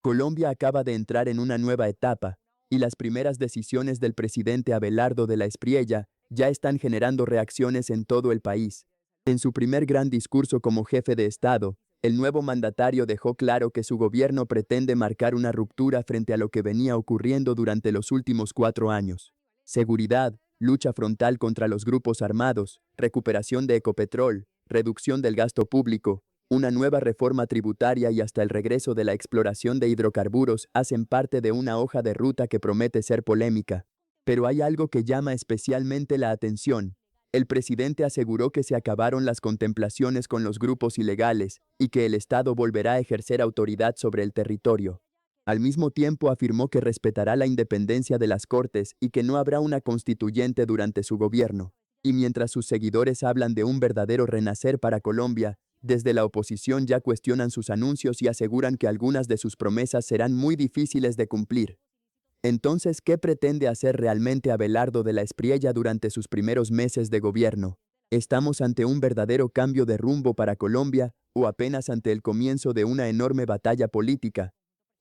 Colombia acaba de entrar en una nueva etapa, y las primeras decisiones del presidente Abelardo de la Espriella ya están generando reacciones en todo el país. En su primer gran discurso como jefe de Estado, el nuevo mandatario dejó claro que su gobierno pretende marcar una ruptura frente a lo que venía ocurriendo durante los últimos 4 años. Seguridad, lucha frontal contra los grupos armados, recuperación de Ecopetrol, reducción del gasto público, una nueva reforma tributaria y hasta el regreso de la exploración de hidrocarburos hacen parte de una hoja de ruta que promete ser polémica. Pero hay algo que llama especialmente la atención. El presidente aseguró que se acabaron las contemplaciones con los grupos ilegales y que el Estado volverá a ejercer autoridad sobre el territorio. Al mismo tiempo afirmó que respetará la independencia de las Cortes y que no habrá una constituyente durante su gobierno. Y mientras sus seguidores hablan de un verdadero renacer para Colombia, desde la oposición ya cuestionan sus anuncios y aseguran que algunas de sus promesas serán muy difíciles de cumplir. Entonces, ¿qué pretende hacer realmente Abelardo de la Espriella durante sus primeros meses de gobierno? ¿Estamos ante un verdadero cambio de rumbo para Colombia o apenas ante el comienzo de una enorme batalla política?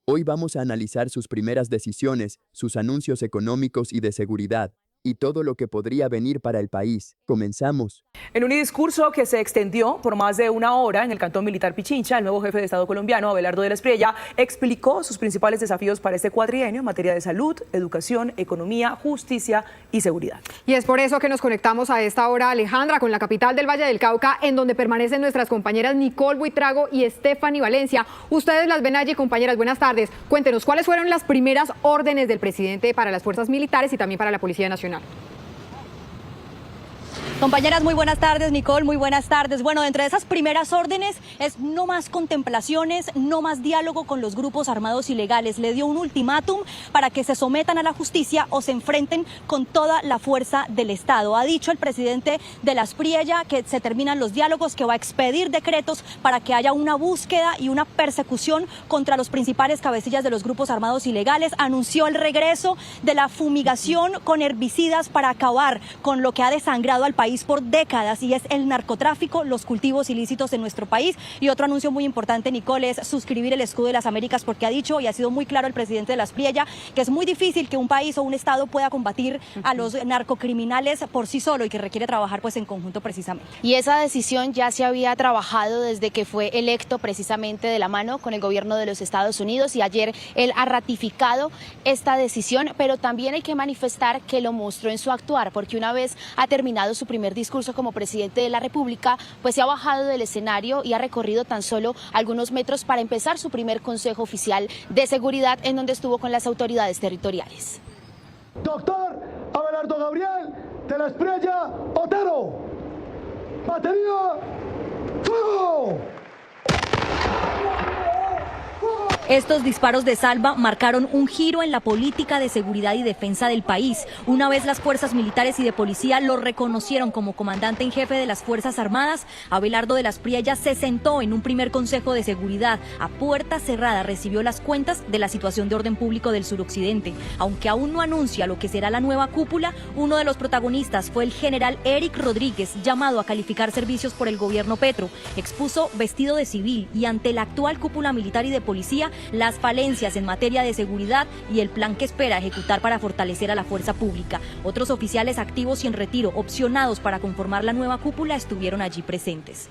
Hoy vamos a analizar sus primeras decisiones, sus anuncios económicos y de seguridad, y todo lo que podría venir para el país. Comenzamos. En un discurso que se extendió por más de 1 hora en el Cantón Militar Pichincha, el nuevo jefe de Estado colombiano, Abelardo de la Espriella, explicó sus principales desafíos para este cuatrienio en materia de salud, educación, economía, justicia y seguridad. Y es por eso que nos conectamos a esta hora, Alejandra, con la capital del Valle del Cauca, en donde permanecen nuestras compañeras Nicole Buitrago y Stephanie Valencia. Ustedes las ven allí, compañeras, buenas tardes. Cuéntenos, ¿cuáles fueron las primeras órdenes del presidente para las fuerzas militares y también para la Policía Nacional? Compañeras, muy buenas tardes. Nicole, muy buenas tardes. Bueno, entre esas primeras órdenes es no más contemplaciones, no más diálogo con los grupos armados ilegales. Le dio un ultimátum para que se sometan a la justicia o se enfrenten con toda la fuerza del Estado. Ha dicho el presidente de la Espriella que se terminan los diálogos, que va a expedir decretos para que haya una búsqueda y una persecución contra los principales cabecillas de los grupos armados ilegales. Anunció el regreso de la fumigación con herbicidas para acabar con lo que ha desangrado al país por décadas, y es el narcotráfico, los cultivos ilícitos en nuestro país. Y otro anuncio muy importante, Nicole, es suscribir el escudo de las Américas, porque ha dicho y ha sido muy claro el presidente de la Espriella que es muy difícil que un país o un estado pueda combatir a los narcocriminales por sí solo y que requiere trabajar pues en conjunto precisamente. Y esa decisión ya se había trabajado desde que fue electo precisamente de la mano con el gobierno de los Estados Unidos, y ayer él ha ratificado esta decisión, pero también hay que manifestar que lo mostró en su actuar, porque una vez ha terminado su primer discurso como presidente de la República, pues se ha bajado del escenario y ha recorrido tan solo algunos metros para empezar su primer consejo oficial de seguridad, en donde estuvo con las autoridades territoriales. Doctor Abelardo Gabriel de la Espriella Otero, batería, fuego. Estos disparos de salva marcaron un giro en la política de seguridad y defensa del país. Una vez las fuerzas militares y de policía lo reconocieron como comandante en jefe de las Fuerzas Armadas, Abelardo de la Espriella se sentó en un primer consejo de seguridad. A puerta cerrada recibió las cuentas de la situación de orden público del suroccidente. Aunque aún no anuncia lo que será la nueva cúpula, uno de los protagonistas fue el general Eric Rodríguez, llamado a calificar servicios por el gobierno Petro. Expuso vestido de civil y ante la actual cúpula militar y de policía las falencias en materia de seguridad y el plan que espera ejecutar para fortalecer a la fuerza pública. Otros oficiales activos y en retiro, opcionados para conformar la nueva cúpula, estuvieron allí presentes.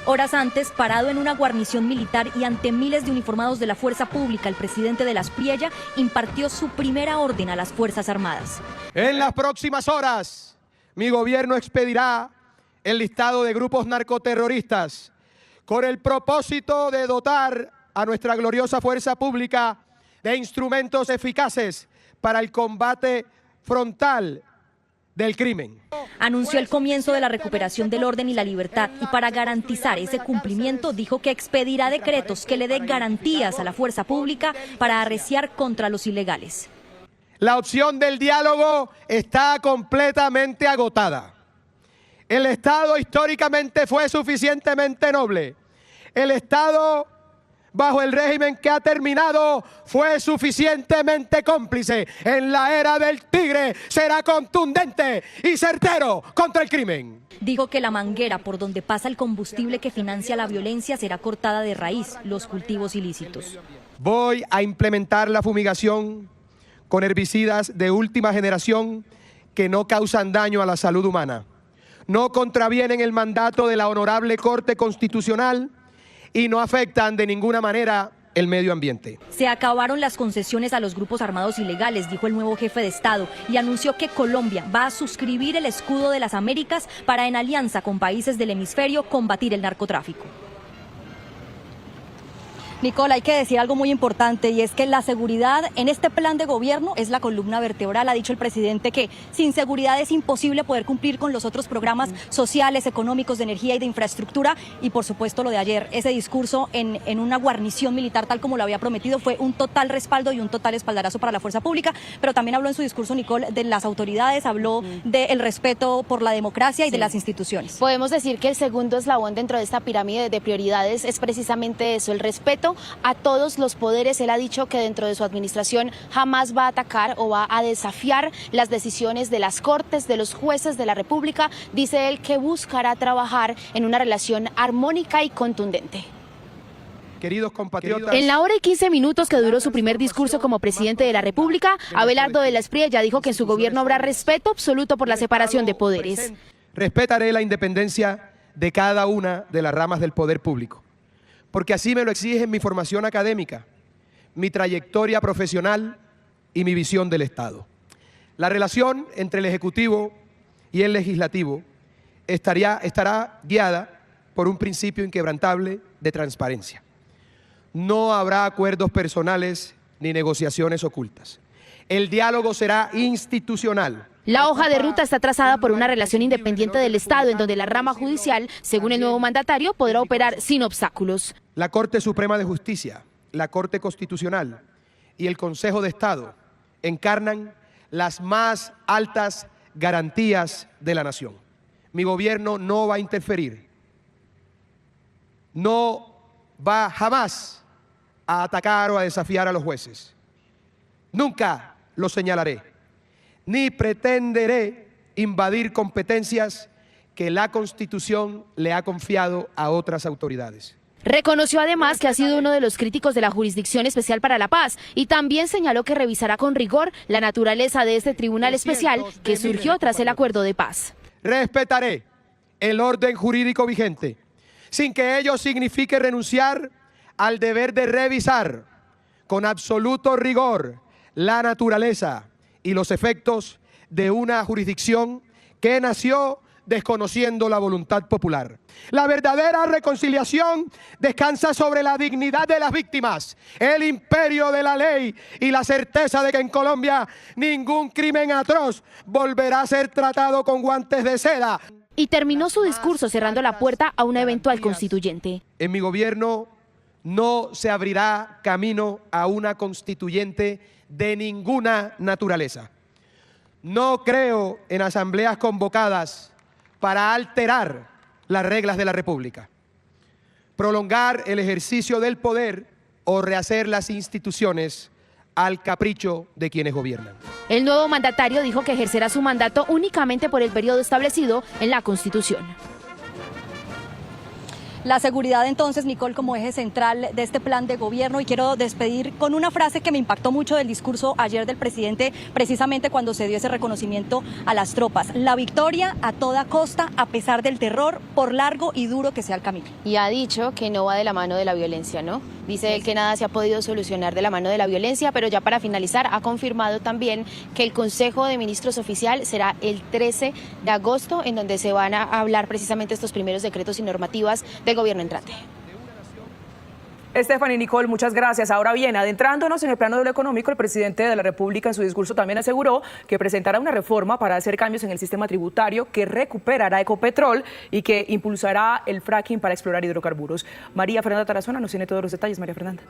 Horas antes, parado en una guarnición militar y ante miles de uniformados de la fuerza pública, el presidente de la Espriella impartió su primera orden a las Fuerzas Armadas. En las próximas horas, mi gobierno expedirá el listado de grupos narcoterroristas con el propósito de dotar a nuestra gloriosa fuerza pública de instrumentos eficaces para el combate frontal del crimen. Anunció el comienzo de la recuperación del orden y la libertad, y para garantizar ese cumplimiento dijo que expedirá decretos que le den garantías a la fuerza pública para arreciar contra los ilegales. La opción del diálogo está completamente agotada. El Estado históricamente fue suficientemente noble. El Estado bajo el régimen que ha terminado fue suficientemente cómplice. En la era del tigre será contundente y certero contra el crimen. Dijo que la manguera por donde pasa el combustible que financia la violencia será cortada de raíz, los cultivos ilícitos. Voy a implementar la fumigación con herbicidas de última generación que no causan daño a la salud humana, no contravienen el mandato de la Honorable Corte Constitucional y no afectan de ninguna manera el medio ambiente. Se acabaron las concesiones a los grupos armados ilegales, dijo el nuevo jefe de Estado, y anunció que Colombia va a suscribir el escudo de las Américas para, en alianza con países del hemisferio, combatir el narcotráfico. Nicole, hay que decir algo muy importante, y es que la seguridad en este plan de gobierno es la columna vertebral. Ha dicho el presidente que sin seguridad es imposible poder cumplir con los otros programas sociales, económicos, de energía y de infraestructura. Y por supuesto lo de ayer, ese discurso en una guarnición militar tal como lo había prometido, fue un total respaldo y un total espaldarazo para la fuerza pública. Pero también habló en su discurso, Nicole, de las autoridades, habló del respeto por la democracia y de las instituciones. Podemos decir que el segundo eslabón dentro de esta pirámide de prioridades es precisamente eso, el respeto a todos los poderes. Él ha dicho que dentro de su administración jamás va a atacar o va a desafiar las decisiones de las Cortes, de los jueces de la República. Dice él que buscará trabajar en una relación armónica y contundente. Queridos compatriotas, En la hora y 15 minutos que duró su primer discurso como presidente de la República, Abelardo de la Espriella dijo que en su gobierno habrá respeto absoluto por la separación de poderes. respetaré la independencia de cada una de las ramas del poder público, porque así me lo exige mi formación académica, mi trayectoria profesional y mi visión del Estado. La relación entre el Ejecutivo y el Legislativo estará guiada por un principio inquebrantable de transparencia. No habrá acuerdos personales ni negociaciones ocultas. El diálogo será institucional. La hoja de ruta está trazada por una relación independiente del Estado, en donde la rama judicial, según el nuevo mandatario, podrá operar sin obstáculos. La Corte Suprema de Justicia, la Corte Constitucional y el Consejo de Estado encarnan las más altas garantías de la nación. Mi gobierno no va a interferir, no va jamás a atacar o a desafiar a los jueces. Nunca los señalaré, ni pretenderé invadir competencias que la Constitución le ha confiado a otras autoridades. Reconoció además que ha sido uno de los críticos de la Jurisdicción Especial para la Paz y también señaló que revisará con rigor la naturaleza de este tribunal especial que surgió tras el acuerdo de paz. Respetaré el orden jurídico vigente, sin que ello signifique renunciar al deber de revisar con absoluto rigor la naturaleza y los efectos de una jurisdicción que nació desconociendo la voluntad popular. La verdadera reconciliación descansa sobre la dignidad de las víctimas, el imperio de la ley y la certeza de que en Colombia ningún crimen atroz volverá a ser tratado con guantes de seda. Y terminó su discurso cerrando la puerta a una eventual constituyente. En mi gobierno no se abrirá camino a una constituyente de ninguna naturaleza. No creo en asambleas convocadas para alterar las reglas de la República, prolongar el ejercicio del poder o rehacer las instituciones al capricho de quienes gobiernan. El nuevo mandatario dijo que ejercerá su mandato únicamente por el periodo establecido en la Constitución. La seguridad entonces, Nicole, como eje central de este plan de gobierno, y quiero despedir con una frase que me impactó mucho del discurso ayer del presidente, precisamente cuando se dio ese reconocimiento a las tropas. La victoria a toda costa, a pesar del terror, por largo y duro que sea el camino. Y ha dicho que no va de la mano de la violencia, ¿no? Dice él que nada se ha podido solucionar de la mano de la violencia, pero ya para finalizar ha confirmado también que el Consejo de Ministros oficial será el 13 de agosto, en donde se van a hablar precisamente estos primeros decretos y normativas del gobierno entrante. Stephanie, Nicole, muchas gracias. Ahora bien, adentrándonos en el plano de lo económico, el presidente de la República en su discurso también aseguró que presentará una reforma para hacer cambios en el sistema tributario que recuperará Ecopetrol y que impulsará el fracking para explorar hidrocarburos. María Fernanda Tarazona nos tiene todos los detalles. María Fernanda.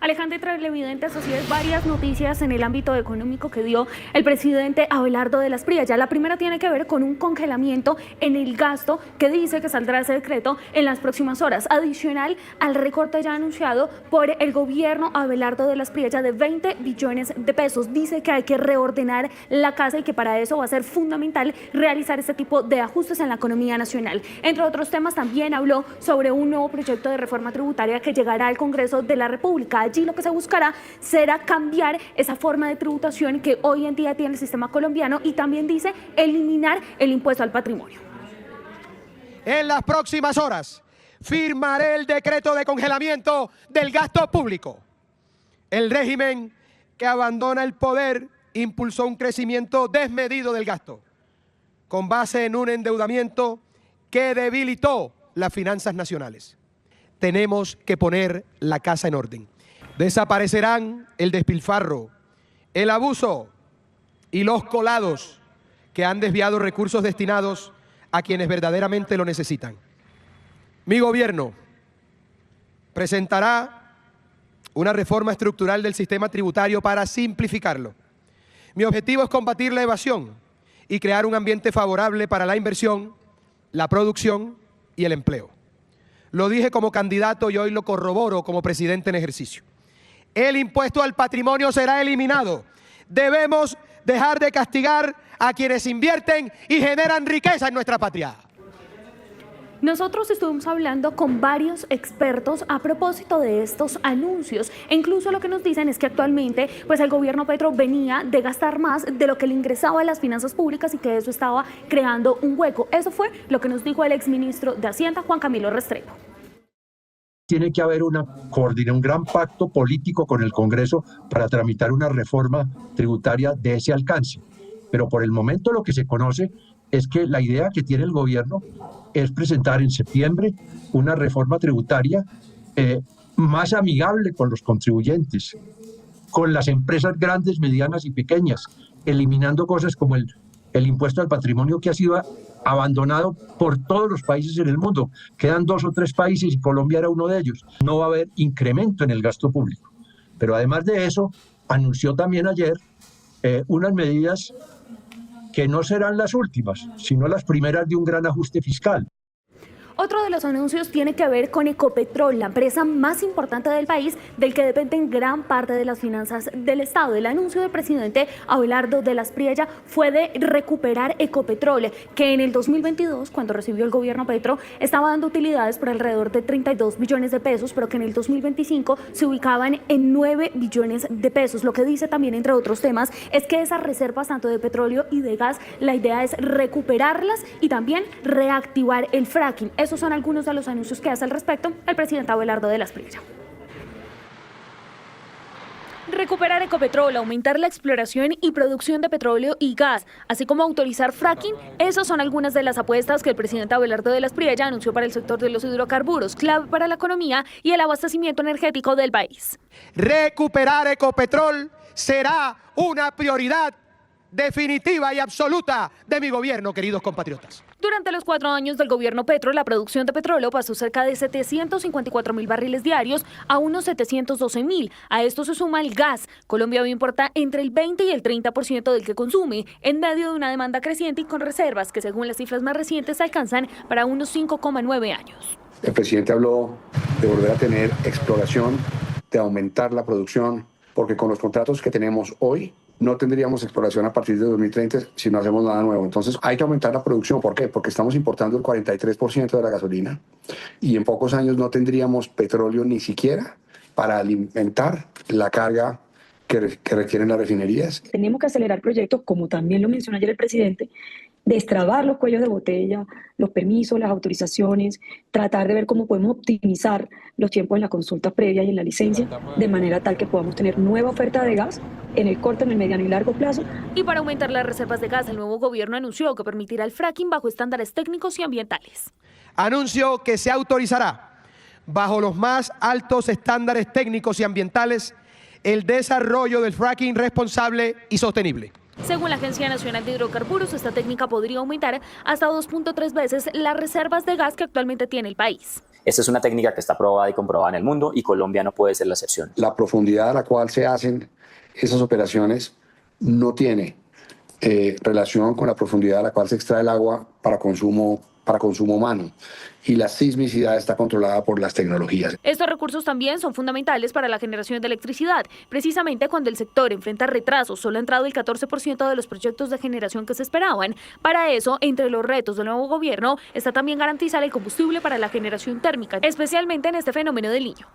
Alejandra, televidentes, así es, varias noticias en el ámbito económico que dio el presidente Abelardo de la Espriella. La primera tiene que ver con un congelamiento en el gasto que dice que saldrá ese decreto en las próximas horas, adicional al recorte ya anunciado anunciado por el gobierno Abelardo de la Espriella de 20 billones de pesos. Dice que hay que reordenar la casa y que para eso va a ser fundamental realizar este tipo de ajustes en la economía nacional. Entre otros temas, también habló sobre un nuevo proyecto de reforma tributaria que llegará al Congreso de la República. Allí lo que se buscará será cambiar esa forma de tributación que hoy en día tiene el sistema colombiano y también dice eliminar el impuesto al patrimonio. En las próximas horas firmaré el decreto de congelamiento del gasto público. El régimen que abandona el poder impulsó un crecimiento desmedido del gasto, con base en un endeudamiento que debilitó las finanzas nacionales. Tenemos que poner la casa en orden. Desaparecerán el despilfarro, el abuso y los colados que han desviado recursos destinados a quienes verdaderamente lo necesitan. Mi gobierno presentará una reforma estructural del sistema tributario para simplificarlo. Mi objetivo es combatir la evasión y crear un ambiente favorable para la inversión, la producción y el empleo. Lo dije como candidato y hoy lo corroboro como presidente en ejercicio. El impuesto al patrimonio será eliminado. Debemos dejar de castigar a quienes invierten y generan riqueza en nuestra patria. Nosotros estuvimos hablando con varios expertos a propósito de estos anuncios e incluso lo que nos dicen es que actualmente pues el gobierno Petro venía de gastar más de lo que le ingresaba a las finanzas públicas y que eso estaba creando un hueco. Eso fue lo que nos dijo el exministro de Hacienda, Juan Camilo Restrepo. Tiene que haber un gran pacto político con el Congreso para tramitar una reforma tributaria de ese alcance. Pero por el momento lo que se conoce es que la idea que tiene el gobierno es presentar en septiembre una reforma tributaria más amigable con los contribuyentes, con las empresas grandes, medianas y pequeñas, eliminando cosas como el impuesto al patrimonio que ha sido abandonado por todos los países en el mundo. Quedan 2 o 3 países y Colombia era uno de ellos. No va a haber incremento en el gasto público. Pero además de eso, anunció también ayer unas medidas que no serán las últimas, sino las primeras de un gran ajuste fiscal. Otro de los anuncios tiene que ver con Ecopetrol, la empresa más importante del país, del que dependen gran parte de las finanzas del Estado. El anuncio del presidente Abelardo de la Espriella fue de recuperar Ecopetrol, que en el 2022, cuando recibió el gobierno Petro, estaba dando utilidades por alrededor de 32 billones de pesos, pero que en el 2025 se ubicaban en 9 billones de pesos. Lo que dice también, entre otros temas, es que esas reservas tanto de petróleo y de gas, la idea es recuperarlas y también reactivar el fracking. Esos son algunos de los anuncios que hace al respecto el presidente Abelardo de la Espriella. Recuperar Ecopetrol, aumentar la exploración y producción de petróleo y gas, así como autorizar fracking, esas son algunas de las apuestas que el presidente Abelardo de la Espriella anunció para el sector de los hidrocarburos, clave para la economía y el abastecimiento energético del país. Recuperar Ecopetrol será una prioridad definitiva y absoluta de mi gobierno, queridos compatriotas. Durante los 4 años del gobierno Petro, la producción de petróleo pasó cerca de 754.000 barriles diarios a unos 712.000. A esto se suma el gas. Colombia hoy importa entre el 20 y el 30% del que consume, en medio de una demanda creciente y con reservas que, según las cifras más recientes, alcanzan para unos 5,9 años. El presidente habló de volver a tener exploración, de aumentar la producción, porque con los contratos que tenemos hoy, no tendríamos exploración a partir de 2030 si no hacemos nada nuevo. Entonces hay que aumentar la producción. ¿Por qué? Porque estamos importando el 43% de la gasolina y en pocos años no tendríamos petróleo ni siquiera para alimentar la carga que requieren las refinerías. Tenemos que acelerar proyectos, como también lo mencionó ayer el presidente, destrabar los cuellos de botella, los permisos, las autorizaciones, tratar de ver cómo podemos optimizar los tiempos en la consulta previa y en la licencia, de manera tal que podamos tener nueva oferta de gas en el corto, en el mediano y largo plazo. Y para aumentar las reservas de gas, el nuevo gobierno anunció que permitirá el fracking bajo estándares técnicos y ambientales. Anuncio que se autorizará, bajo los más altos estándares técnicos y ambientales, el desarrollo del fracking responsable y sostenible. Según la Agencia Nacional de Hidrocarburos, esta técnica podría aumentar hasta 2.3 veces las reservas de gas que actualmente tiene el país. Esta es una técnica que está probada y comprobada en el mundo y Colombia no puede ser la excepción. La profundidad a la cual se hacen esas operaciones no tiene relación con la profundidad a la cual se extrae el agua para consumo para consumo humano y la sismicidad está controlada por las tecnologías. Estos recursos también son fundamentales para la generación de electricidad. Precisamente cuando el sector enfrenta retrasos, solo ha entrado el 14% de los proyectos de generación que se esperaban. Para eso, entre los retos del nuevo gobierno está también garantizar el combustible para la generación térmica, especialmente en este fenómeno del Niño.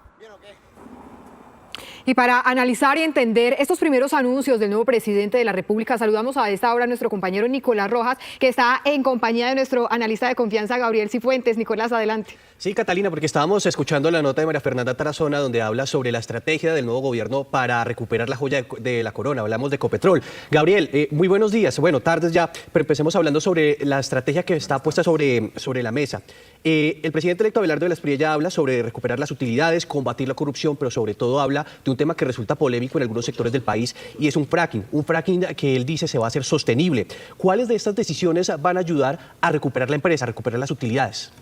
Y para analizar y entender estos primeros anuncios del nuevo presidente de la República, saludamos a esta hora a nuestro compañero Nicolás Rojas, que está en compañía de nuestro analista de confianza, Gabriel Cifuentes. Nicolás, adelante. Sí, Catalina, porque estábamos escuchando la nota de María Fernanda Tarazona, donde habla sobre la estrategia del nuevo gobierno para recuperar la joya de la corona. Hablamos de Ecopetrol. Gabriel, muy buenos días. Bueno, tardes ya, pero empecemos hablando sobre la estrategia que está puesta sobre la mesa. El presidente electo Abelardo de la Espriella habla sobre recuperar las utilidades, combatir la corrupción, pero sobre todo habla de un tema que resulta polémico en algunos sectores del país y es un fracking que él dice se va a hacer sostenible. ¿Cuáles de estas decisiones van a ayudar a recuperar la empresa, a recuperar las utilidades?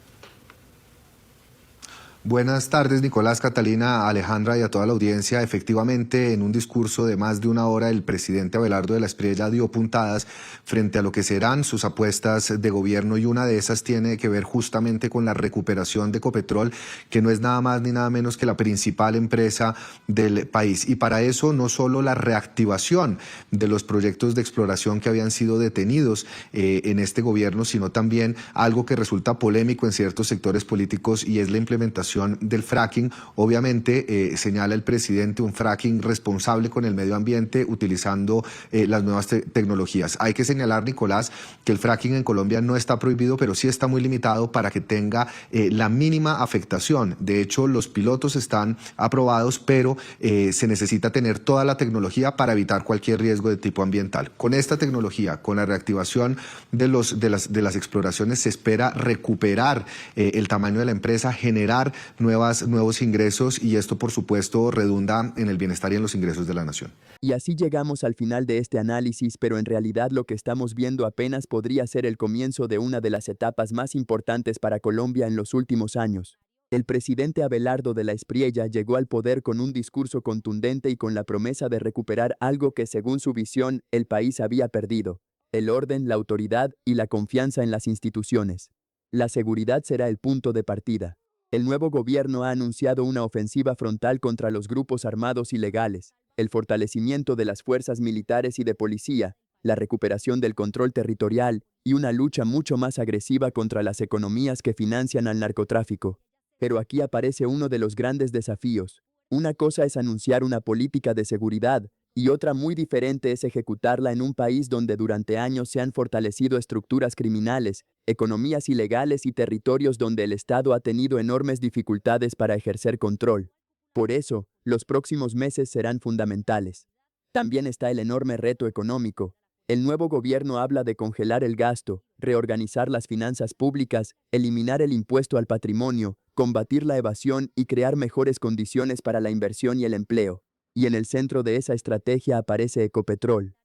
Buenas tardes, Nicolás, Catalina, Alejandra y a toda la audiencia. Efectivamente, en un discurso de más de una hora, el presidente Abelardo de la Espriella dio puntadas frente a lo que serán sus apuestas de gobierno y una de esas tiene que ver justamente con la recuperación de Ecopetrol, que no es nada más ni nada menos que la principal empresa del país. Y para eso no solo la reactivación de los proyectos de exploración que habían sido detenidos en este gobierno, sino también algo que resulta polémico en ciertos sectores políticos y es la implementación del fracking. Obviamente, señala el presidente, un fracking responsable con el medio ambiente utilizando las nuevas tecnologías. Hay que señalar, Nicolás, que el fracking en Colombia no está prohibido, pero sí está muy limitado para que tenga la mínima afectación. De hecho, los pilotos están aprobados, pero se necesita tener toda la tecnología para evitar cualquier riesgo de tipo ambiental. Con esta tecnología, con la reactivación de las exploraciones, se espera recuperar el tamaño de la empresa, generar nuevos ingresos y esto, por supuesto, redunda en el bienestar y en los ingresos de la nación. Y así llegamos al final de este análisis, pero en realidad lo que estamos viendo apenas podría ser el comienzo de una de las etapas más importantes para Colombia en los últimos años. El presidente Abelardo de la Espriella llegó al poder con un discurso contundente y con la promesa de recuperar algo que, según su visión, el país había perdido: el orden, la autoridad y la confianza en las instituciones. La seguridad será el punto de partida. El nuevo gobierno ha anunciado una ofensiva frontal contra los grupos armados ilegales, el fortalecimiento de las fuerzas militares y de policía, la recuperación del control territorial y una lucha mucho más agresiva contra las economías que financian al narcotráfico. Pero aquí aparece uno de los grandes desafíos. Una cosa es anunciar una política de seguridad y otra muy diferente es ejecutarla en un país donde durante años se han fortalecido estructuras criminales, economías ilegales y territorios donde el Estado ha tenido enormes dificultades para ejercer control. Por eso, los próximos meses serán fundamentales. También está el enorme reto económico. El nuevo gobierno habla de congelar el gasto, reorganizar las finanzas públicas, eliminar el impuesto al patrimonio, combatir la evasión y crear mejores condiciones para la inversión y el empleo. Y en el centro de esa estrategia aparece Ecopetrol.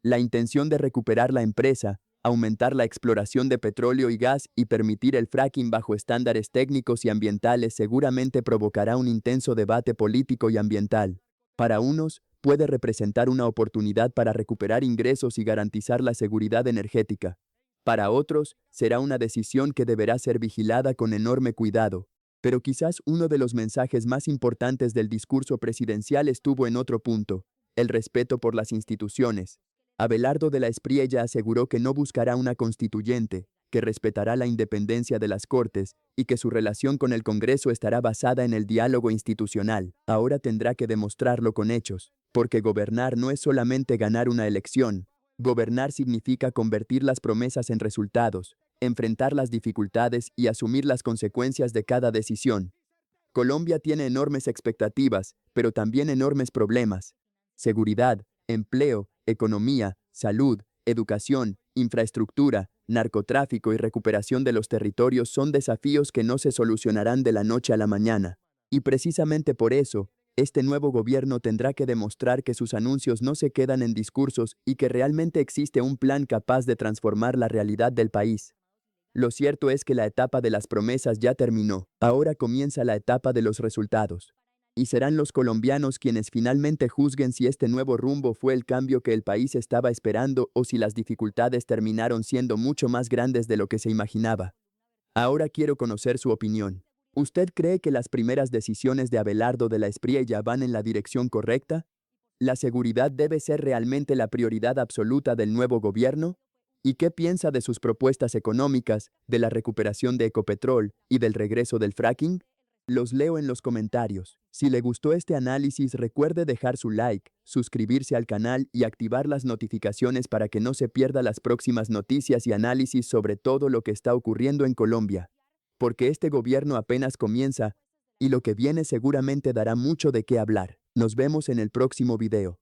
La intención de recuperar la empresa, aumentar la exploración de petróleo y gas y permitir el fracking bajo estándares técnicos y ambientales seguramente provocará un intenso debate político y ambiental. Para unos, puede representar una oportunidad para recuperar ingresos y garantizar la seguridad energética. Para otros, será una decisión que deberá ser vigilada con enorme cuidado. Pero quizás uno de los mensajes más importantes del discurso presidencial estuvo en otro punto: el respeto por las instituciones. Abelardo de la Espriella aseguró que no buscará una constituyente, que respetará la independencia de las Cortes y que su relación con el Congreso estará basada en el diálogo institucional. Ahora tendrá que demostrarlo con hechos, porque gobernar no es solamente ganar una elección. Gobernar significa convertir las promesas en resultados, enfrentar las dificultades y asumir las consecuencias de cada decisión. Colombia tiene enormes expectativas, pero también enormes problemas. Seguridad, empleo, economía, salud, educación, infraestructura, narcotráfico y recuperación de los territorios son desafíos que no se solucionarán de la noche a la mañana. Y precisamente por eso, este nuevo gobierno tendrá que demostrar que sus anuncios no se quedan en discursos y que realmente existe un plan capaz de transformar la realidad del país. Lo cierto es que la etapa de las promesas ya terminó. Ahora comienza la etapa de los resultados. Y serán los colombianos quienes finalmente juzguen si este nuevo rumbo fue el cambio que el país estaba esperando o si las dificultades terminaron siendo mucho más grandes de lo que se imaginaba. Ahora quiero conocer su opinión. ¿Usted cree que las primeras decisiones de Abelardo de la Espriella van en la dirección correcta? ¿La seguridad debe ser realmente la prioridad absoluta del nuevo gobierno? ¿Y qué piensa de sus propuestas económicas, de la recuperación de Ecopetrol y del regreso del fracking? Los leo en los comentarios. Si le gustó este análisis, recuerde dejar su like, suscribirse al canal y activar las notificaciones para que no se pierda las próximas noticias y análisis sobre todo lo que está ocurriendo en Colombia. Porque este gobierno apenas comienza y lo que viene seguramente dará mucho de qué hablar. Nos vemos en el próximo video.